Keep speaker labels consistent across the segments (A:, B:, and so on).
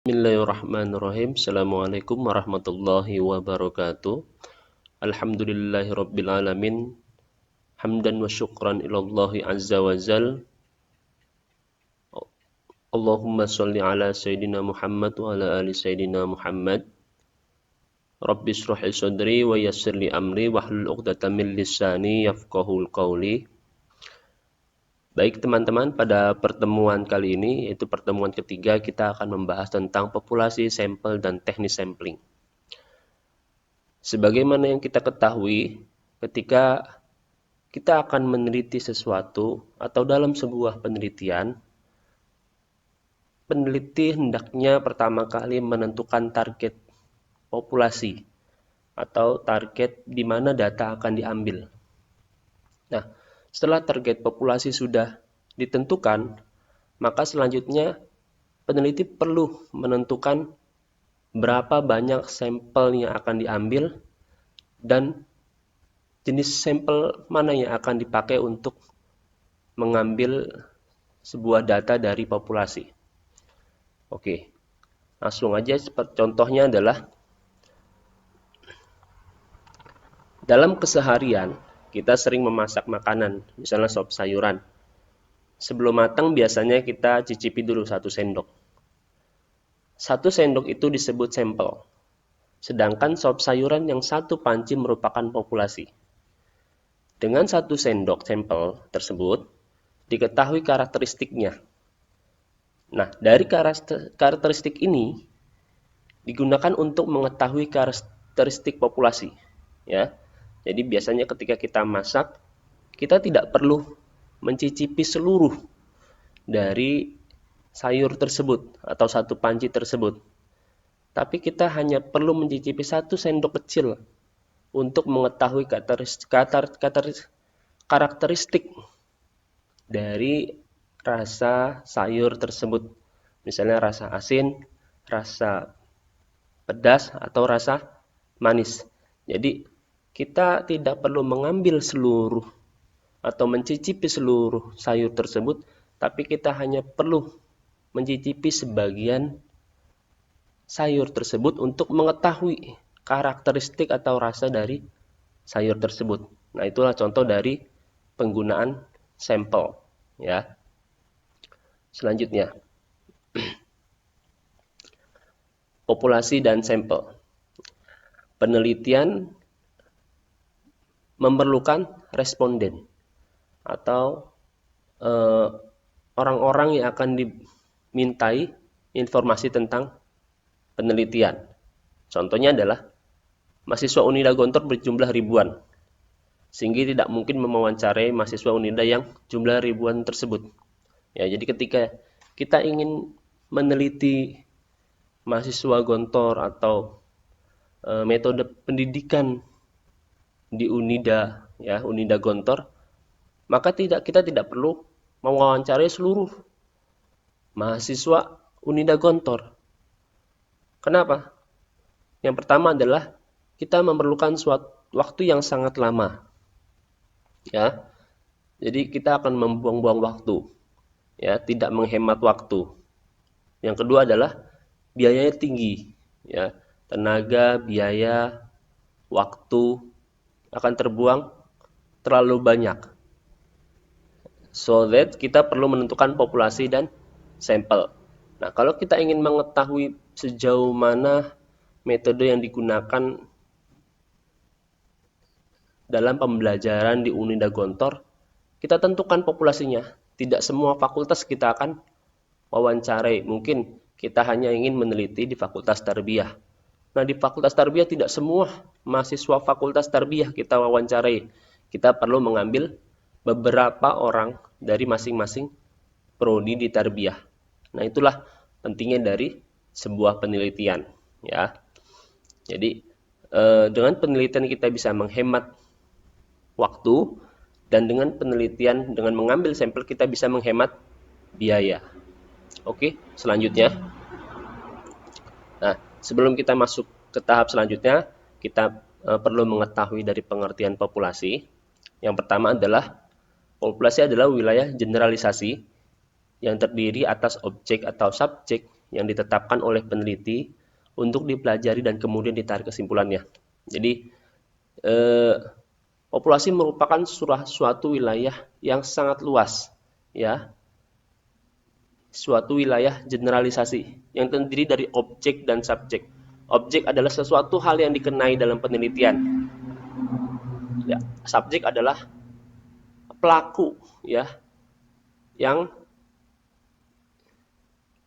A: Bismillahirrahmanirrahim. Assalamualaikum warahmatullahi wabarakatuh. Alhamdulillahirabbil alamin. Hamdan wa syukran ilallahi azza wa jal. Allahumma shalli ala sayyidina Muhammad wa ala ali sayyidina Muhammad. Rabbi shrah li sadri wa yassir li amri wahlul 'uqdatam min lisani yafqahul qawli. Baik teman-teman, pada pertemuan kali ini, yaitu pertemuan ketiga, kita akan membahas tentang populasi, sampel, dan teknis sampling. Sebagaimana yang kita ketahui, ketika kita akan meneliti sesuatu atau dalam sebuah penelitian, peneliti hendaknya pertama kali menentukan target populasi atau target di mana data akan diambil. Nah, setelah target populasi sudah ditentukan, maka selanjutnya peneliti perlu menentukan berapa banyak sampel yang akan diambil dan jenis sampel mana yang akan dipakai untuk mengambil sebuah data dari populasi. Oke, langsung aja. Contohnya adalah dalam keseharian kita sering memasak makanan, misalnya sop sayuran. Sebelum matang biasanya kita cicipi dulu 1 sendok. 1 sendok itu disebut sampel. Sedangkan sop sayuran yang 1 panci merupakan populasi. Dengan 1 sendok sampel tersebut, diketahui karakteristiknya. Nah, dari karakteristik ini digunakan untuk mengetahui karakteristik populasi. Ya. Jadi biasanya ketika kita masak, kita tidak perlu mencicipi seluruh dari sayur tersebut atau 1 panci tersebut. Tapi kita hanya perlu mencicipi 1 sendok kecil untuk mengetahui karakteristik dari rasa sayur tersebut. Misalnya rasa asin, rasa pedas, atau rasa manis. Jadi kita tidak perlu mengambil seluruh atau mencicipi seluruh sayur tersebut, tapi kita hanya perlu mencicipi sebagian sayur tersebut untuk mengetahui karakteristik atau rasa dari sayur tersebut. Nah, itulah contoh dari penggunaan sampel, ya. Selanjutnya, populasi dan sampel. Penelitian memerlukan responden atau orang-orang yang akan dimintai informasi tentang penelitian. Contohnya adalah mahasiswa Unida Gontor berjumlah ribuan, sehingga tidak mungkin mewawancarai mahasiswa Unida yang jumlah ribuan tersebut. Ya, jadi ketika kita ingin meneliti mahasiswa Gontor atau metode pendidikan di Unida, ya, Unida Gontor, maka kita tidak perlu mewawancarai seluruh mahasiswa Unida Gontor. Kenapa? Yang pertama adalah kita memerlukan suatu waktu yang sangat lama, ya. Jadi kita akan membuang-buang waktu, ya, tidak menghemat waktu. Yang kedua adalah biayanya tinggi, ya, tenaga, biaya, waktu akan terbuang terlalu banyak. So that kita perlu menentukan populasi dan sampel. Nah, kalau kita ingin mengetahui sejauh mana metode yang digunakan dalam pembelajaran di Unida Gontor, kita tentukan populasinya. Tidak semua fakultas kita akan wawancarai. Mungkin kita hanya ingin meneliti di Fakultas Tarbiyah. Nah, di Fakultas Tarbiyah tidak semua mahasiswa Fakultas Tarbiyah kita wawancarai. Kita perlu mengambil beberapa orang dari masing-masing prodi di Tarbiyah. Nah, itulah pentingnya dari sebuah penelitian, ya. Jadi dengan penelitian kita bisa menghemat waktu, dan dengan penelitian, dengan mengambil sampel kita bisa menghemat biaya. Oke, selanjutnya. Nah, sebelum kita masuk ke tahap selanjutnya, kita perlu mengetahui dari pengertian populasi. Yang pertama adalah populasi adalah wilayah generalisasi yang terdiri atas objek atau subjek yang ditetapkan oleh peneliti untuk dipelajari dan kemudian ditarik kesimpulannya. Jadi populasi merupakan suatu wilayah yang sangat luas, ya, suatu wilayah generalisasi yang terdiri dari objek dan subjek. Objek adalah sesuatu hal yang dikenai dalam penelitian. Ya, subjek adalah pelaku, ya, yang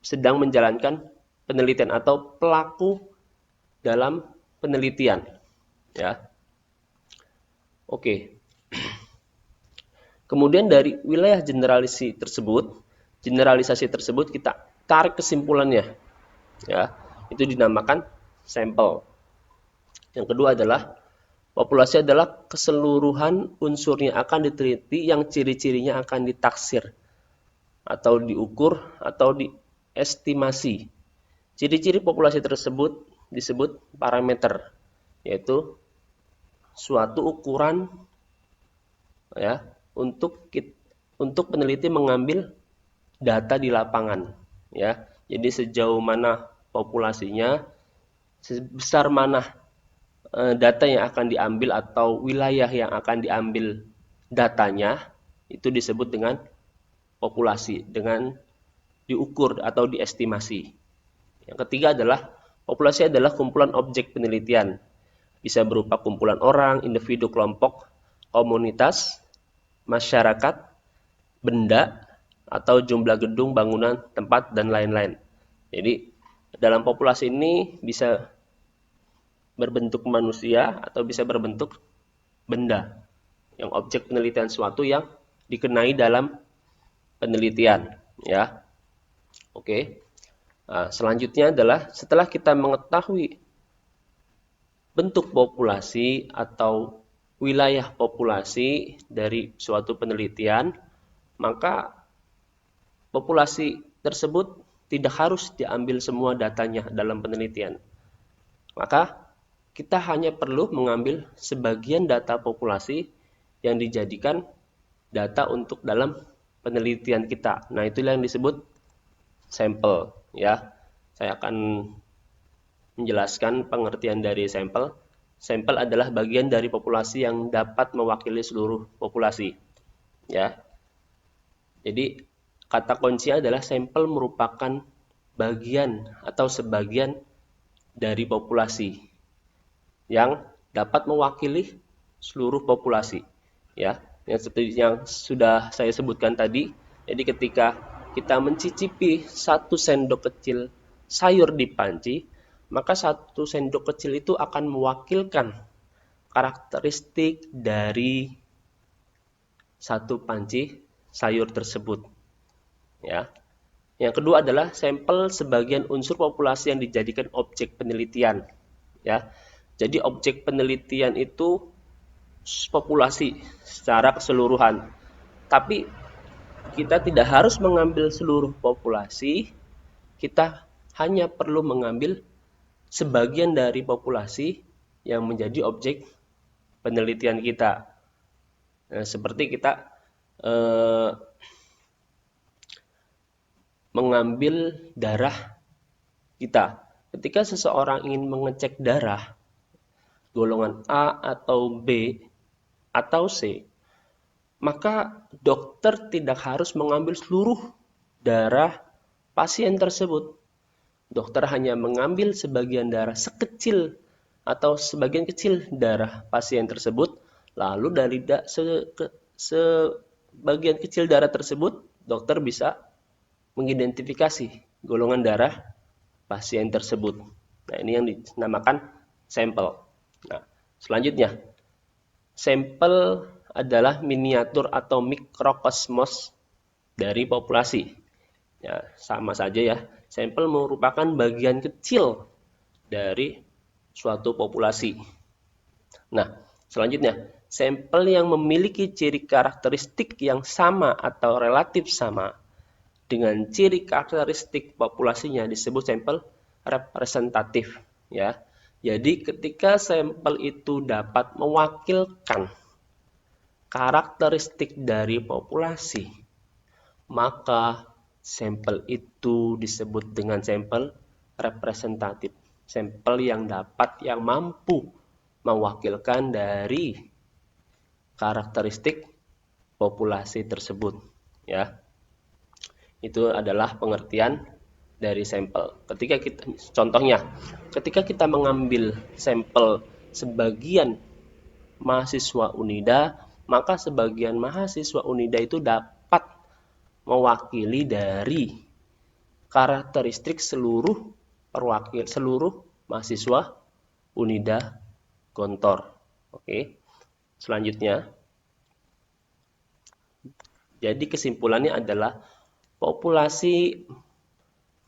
A: sedang menjalankan penelitian atau pelaku dalam penelitian, ya. Oke. Kemudian dari wilayah generalisasi tersebut kita tarik kesimpulannya, ya. Itu dinamakan sampel. Yang kedua adalah populasi adalah keseluruhan unsur yang akan diteliti yang ciri-cirinya akan ditaksir atau diukur atau diestimasi. Ciri-ciri populasi tersebut disebut parameter, yaitu suatu ukuran, ya, untuk peneliti mengambil data di lapangan, ya. Jadi sejauh mana populasinya, sebesar mana data yang akan diambil atau wilayah yang akan diambil datanya, itu disebut dengan populasi, dengan diukur atau diestimasi. Yang ketiga adalah populasi adalah kumpulan objek penelitian. Bisa berupa kumpulan orang, individu, kelompok, komunitas, masyarakat, benda, atau jumlah gedung, bangunan, tempat, dan lain-lain. Jadi dalam populasi ini bisa berbentuk manusia atau bisa berbentuk benda, yang objek penelitian suatu yang dikenai dalam penelitian, ya. Oke. Nah, selanjutnya adalah setelah kita mengetahui bentuk populasi atau wilayah populasi dari suatu penelitian, maka populasi tersebut tidak harus diambil semua datanya dalam penelitian. Maka kita hanya perlu mengambil sebagian data populasi yang dijadikan data untuk dalam penelitian kita. Nah, itulah yang disebut sampel, ya. Saya akan menjelaskan pengertian dari sampel. Sampel adalah bagian dari populasi yang dapat mewakili seluruh populasi, ya. Jadi kata kunci adalah sampel merupakan bagian atau sebagian dari populasi yang dapat mewakili seluruh populasi, ya. Yang seperti yang sudah saya sebutkan tadi. Jadi ketika kita mencicipi 1 sendok kecil sayur di panci, maka 1 sendok kecil itu akan mewakilkan karakteristik dari 1 panci sayur tersebut, ya. Yang kedua adalah sampel sebagian unsur populasi yang dijadikan objek penelitian, ya. Jadi objek penelitian itu populasi secara keseluruhan. Tapi kita tidak harus mengambil seluruh populasi, kita hanya perlu mengambil sebagian dari populasi yang menjadi objek penelitian kita. Nah, seperti kita mengambil darah kita. Ketika seseorang ingin mengecek darah golongan A atau B atau C, maka dokter tidak harus mengambil seluruh darah pasien tersebut. Dokter hanya mengambil sebagian darah sekecil atau sebagian kecil darah pasien tersebut, lalu dari sebagian kecil darah tersebut, dokter bisa mengidentifikasi golongan darah pasien tersebut. Nah, ini yang dinamakan sampel. Nah, selanjutnya, sampel adalah miniatur atau mikrokosmos dari populasi. Ya, sama saja ya. Sampel merupakan bagian kecil dari suatu populasi. Nah, selanjutnya, sampel yang memiliki ciri karakteristik yang sama atau relatif sama dengan ciri karakteristik populasinya disebut sampel representatif, ya. Jadi ketika sampel itu dapat mewakilkan karakteristik dari populasi, maka Sampel itu disebut dengan sampel representatif. Sampel yang mampu mewakilkan dari karakteristik populasi tersebut, ya. Itu adalah pengertian dari sampel. Ketika kita mengambil sampel sebagian mahasiswa Unida, maka sebagian mahasiswa Unida itu dapat mewakili dari karakteristik seluruh mahasiswa Unida Gontor. Oke. Selanjutnya, jadi kesimpulannya adalah populasi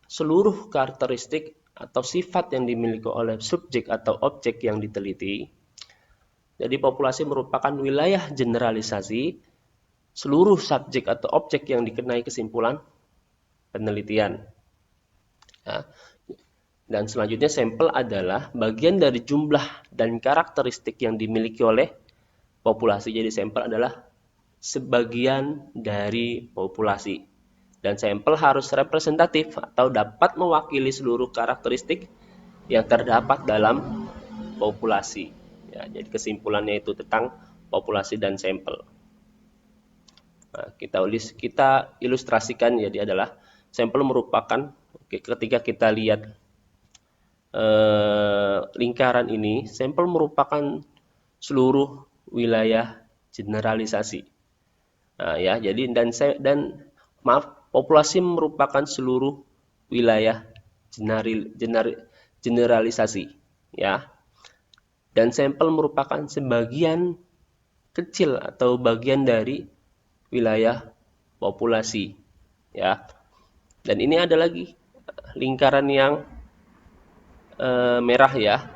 A: seluruh karakteristik atau sifat yang dimiliki oleh subjek atau objek yang diteliti. Jadi populasi merupakan wilayah generalisasi seluruh subjek atau objek yang dikenai kesimpulan penelitian. Ya. Dan selanjutnya sampel adalah bagian dari jumlah dan karakteristik yang dimiliki oleh populasi. Jadi sampel adalah sebagian dari populasi. Dan sampel harus representatif atau dapat mewakili seluruh karakteristik yang terdapat dalam populasi. Ya, jadi kesimpulannya itu tentang populasi dan sampel. Nah, kita ilustrasikan, jadi adalah sampel merupakan, ketika kita lihat lingkaran ini, sampel merupakan seluruh wilayah generalisasi. Nah, ya, jadi populasi merupakan seluruh wilayah generalisasi, ya. Dan sampel merupakan sebagian kecil atau bagian dari wilayah populasi, ya. Dan ini ada lagi lingkaran yang merah, ya.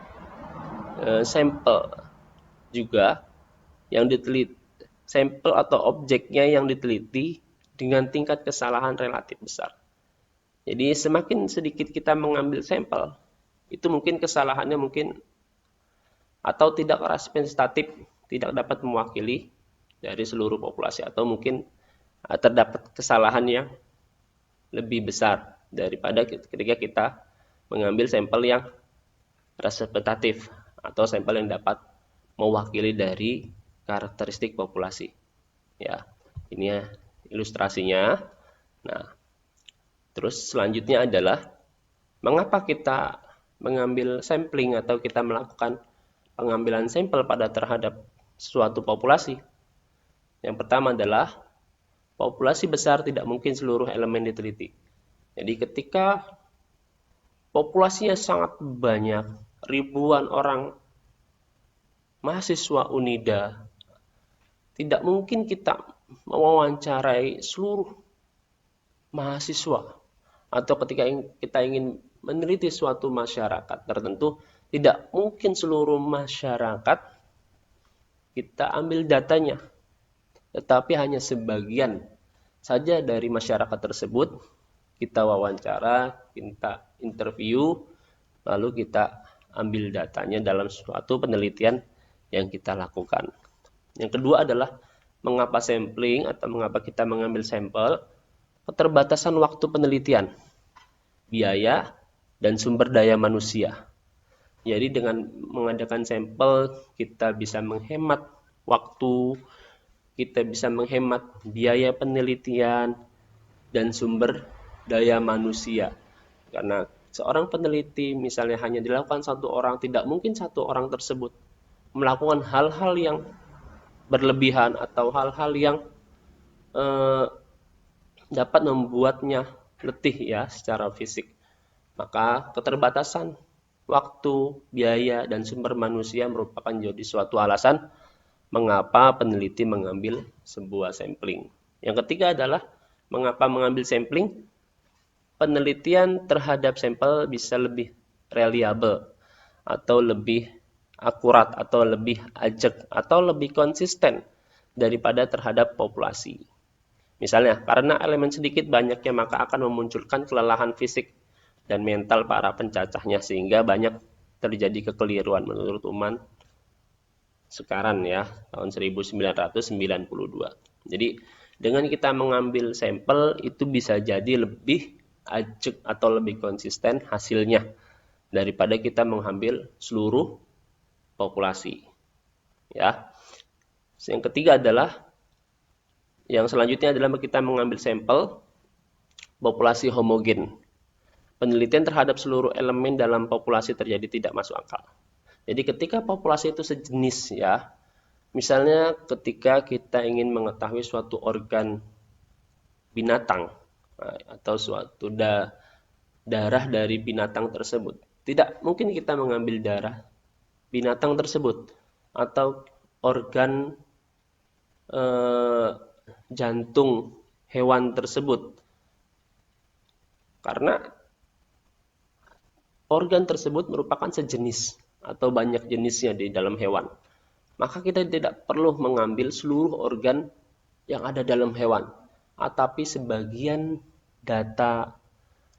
A: Sampel juga yang diteliti, sampel atau objeknya yang diteliti dengan tingkat kesalahan relatif besar. Jadi semakin sedikit kita mengambil sampel, itu mungkin kesalahannya atau tidak representatif, tidak dapat mewakili dari seluruh populasi, atau mungkin terdapat kesalahan yang lebih besar daripada ketika kita mengambil sampel yang representatif atau sampel yang dapat mewakili dari karakteristik populasi. Ya, ini ya ilustrasinya. Nah, terus selanjutnya adalah mengapa kita mengambil sampling atau kita melakukan pengambilan sampel terhadap suatu populasi. Yang pertama adalah populasi besar tidak mungkin seluruh elemen diteliti. Jadi ketika populasinya sangat banyak, ribuan orang mahasiswa Unida, tidak mungkin kita mewawancarai seluruh mahasiswa. Atau ketika kita ingin meneliti suatu masyarakat tertentu, tidak mungkin seluruh masyarakat kita ambil datanya, tetapi hanya sebagian saja dari masyarakat tersebut kita wawancara, kita interview, lalu kita ambil datanya dalam suatu penelitian yang kita lakukan. Yang kedua adalah mengapa sampling atau mengapa kita mengambil sampel. Keterbatasan waktu penelitian, biaya, dan sumber daya manusia. Jadi dengan mengadakan sampel, kita bisa menghemat waktu, kita bisa menghemat biaya penelitian, dan sumber daya manusia. Karena seorang peneliti misalnya hanya dilakukan satu orang, tidak mungkin satu orang tersebut melakukan hal-hal yang berlebihan atau hal-hal yang dapat membuatnya letih, ya, secara fisik. Maka keterbatasan waktu, biaya, dan sumber manusia merupakan jadi suatu alasan mengapa peneliti mengambil sebuah sampling. Yang ketiga adalah mengapa mengambil sampling. Penelitian terhadap sampel bisa lebih reliable atau lebih akurat atau lebih ajak atau lebih konsisten daripada terhadap populasi. Misalnya, karena elemen sedikit banyaknya maka akan memunculkan kelelahan fisik dan mental para pencacahnya sehingga banyak terjadi kekeliruan menurut Uman sekarang, ya, tahun 1992. Jadi Dengan kita mengambil sampel itu bisa jadi lebih ajak atau lebih konsisten hasilnya daripada kita mengambil seluruh populasi. Ya. Yang ketiga adalah yang selanjutnya adalah kita mengambil sampel populasi homogen. Penelitian terhadap seluruh elemen dalam populasi terjadi tidak masuk akal. Jadi ketika populasi itu sejenis ya, misalnya ketika kita ingin mengetahui suatu organ binatang atau suatu darah dari binatang tersebut, tidak mungkin kita mengambil darah binatang tersebut atau organ jantung hewan tersebut, karena organ tersebut merupakan sejenis atau banyak jenisnya di dalam hewan. Maka kita tidak perlu mengambil seluruh organ yang ada dalam hewan, tapi sebagian data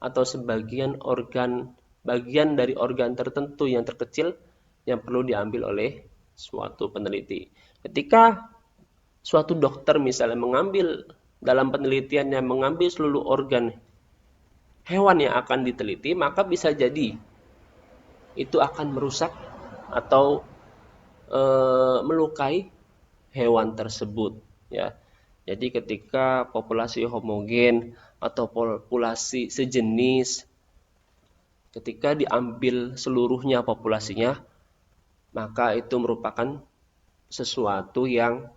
A: atau sebagian organ, bagian dari organ tertentu yang terkecil yang perlu diambil oleh suatu peneliti. Ketika suatu dokter misalnya mengambil dalam penelitiannya mengambil seluruh organ hewan yang akan diteliti, maka bisa jadi itu akan merusak atau melukai hewan tersebut ya. Jadi ketika populasi homogen atau populasi sejenis, ketika diambil seluruhnya populasinya, maka itu merupakan sesuatu yang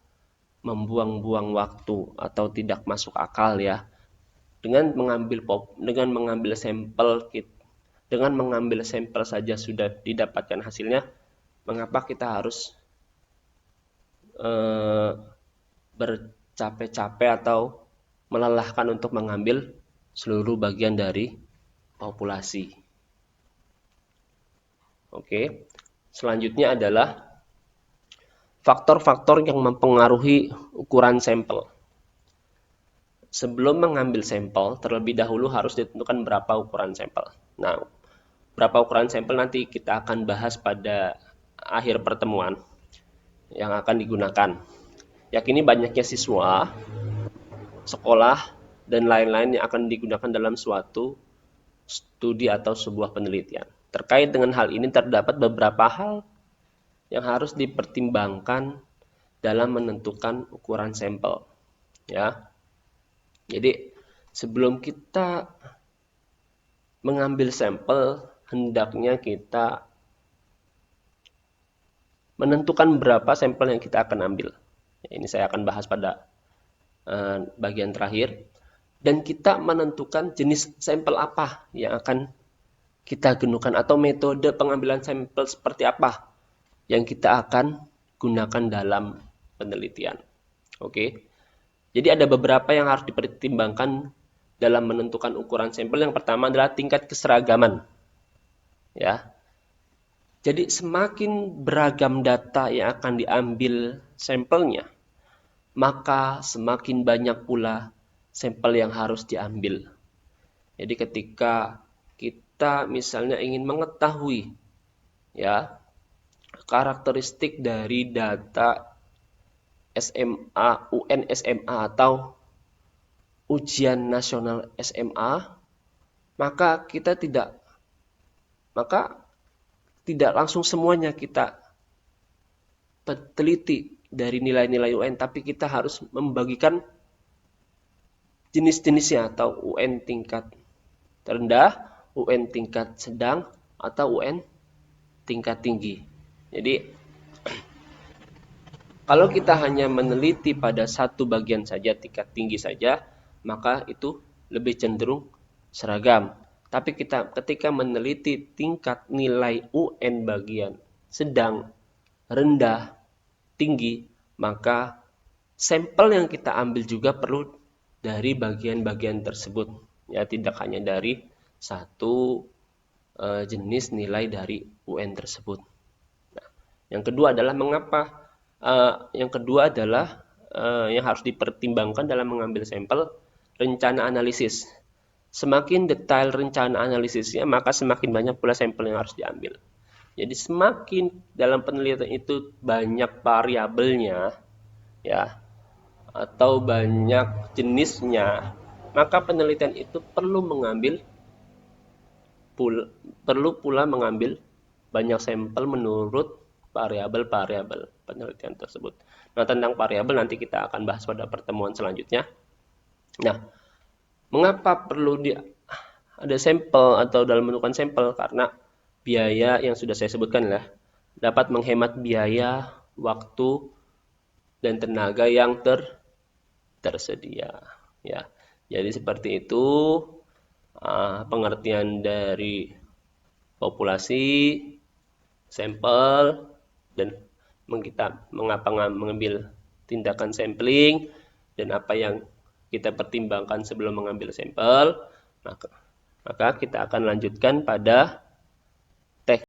A: membuang-buang waktu atau tidak masuk akal ya. Dengan mengambil sampel saja sudah didapatkan hasilnya, mengapa kita harus bercapek-capek atau melelahkan untuk mengambil seluruh bagian dari populasi. Oke, selanjutnya adalah faktor-faktor yang mempengaruhi ukuran sampel. Sebelum mengambil sampel, terlebih dahulu harus ditentukan berapa ukuran sampel. Nah, berapa ukuran sampel nanti kita akan bahas pada akhir pertemuan yang akan digunakan. Yakini banyaknya siswa, sekolah, dan lain-lain yang akan digunakan dalam suatu studi atau sebuah penelitian. Terkait dengan hal ini terdapat beberapa hal yang harus dipertimbangkan dalam menentukan ukuran sampel. Ya. Jadi sebelum kita mengambil sampel, hendaknya kita menentukan berapa sampel yang kita akan ambil. Ini saya akan bahas pada bagian terakhir. Dan kita menentukan jenis sampel apa yang akan kita gunakan atau metode pengambilan sampel seperti apa yang kita akan gunakan dalam penelitian. Oke. Jadi ada beberapa yang harus dipertimbangkan dalam menentukan ukuran sampel. Yang pertama adalah tingkat keseragaman. Ya. Jadi semakin beragam data yang akan diambil sampelnya, maka semakin banyak pula sampel yang harus diambil. Jadi ketika kita misalnya ingin mengetahui ya karakteristik dari data SMA, UN SMA atau ujian nasional SMA, maka tidak langsung semuanya kita teliti dari nilai-nilai UN, tapi kita harus membagikan jenis-jenisnya atau UN tingkat rendah, UN tingkat sedang, atau UN tingkat tinggi. Jadi kalau kita hanya meneliti pada satu bagian saja, tingkat tinggi saja, maka itu lebih cenderung seragam. Tapi ketika meneliti tingkat nilai UN bagian sedang, rendah, tinggi, maka sampel yang kita ambil juga perlu dari bagian-bagian tersebut. Ya, tidak hanya dari satu jenis nilai dari UN tersebut. Nah, yang kedua adalah yang harus dipertimbangkan dalam mengambil sampel, rencana analisis. Semakin detail rencana analisisnya, maka semakin banyak pula sampel yang harus diambil. Jadi semakin dalam penelitian itu banyak variabelnya, ya, atau banyak jenisnya, maka penelitian itu perlu pula mengambil banyak sampel menurut variabel-variabel penelitian tersebut. Nah, tentang variabel nanti kita akan bahas pada pertemuan selanjutnya. Nah, mengapa perlu ada sampel atau dalam menentukan sampel? Karena biaya yang sudah saya sebutkan lah, dapat menghemat biaya, waktu, dan tenaga yang tersedia. Ya, jadi seperti itu pengertian dari populasi, sampel, dan mengapa mengambil tindakan sampling, dan apa yang kita pertimbangkan sebelum mengambil sampel. Maka kita akan lanjutkan pada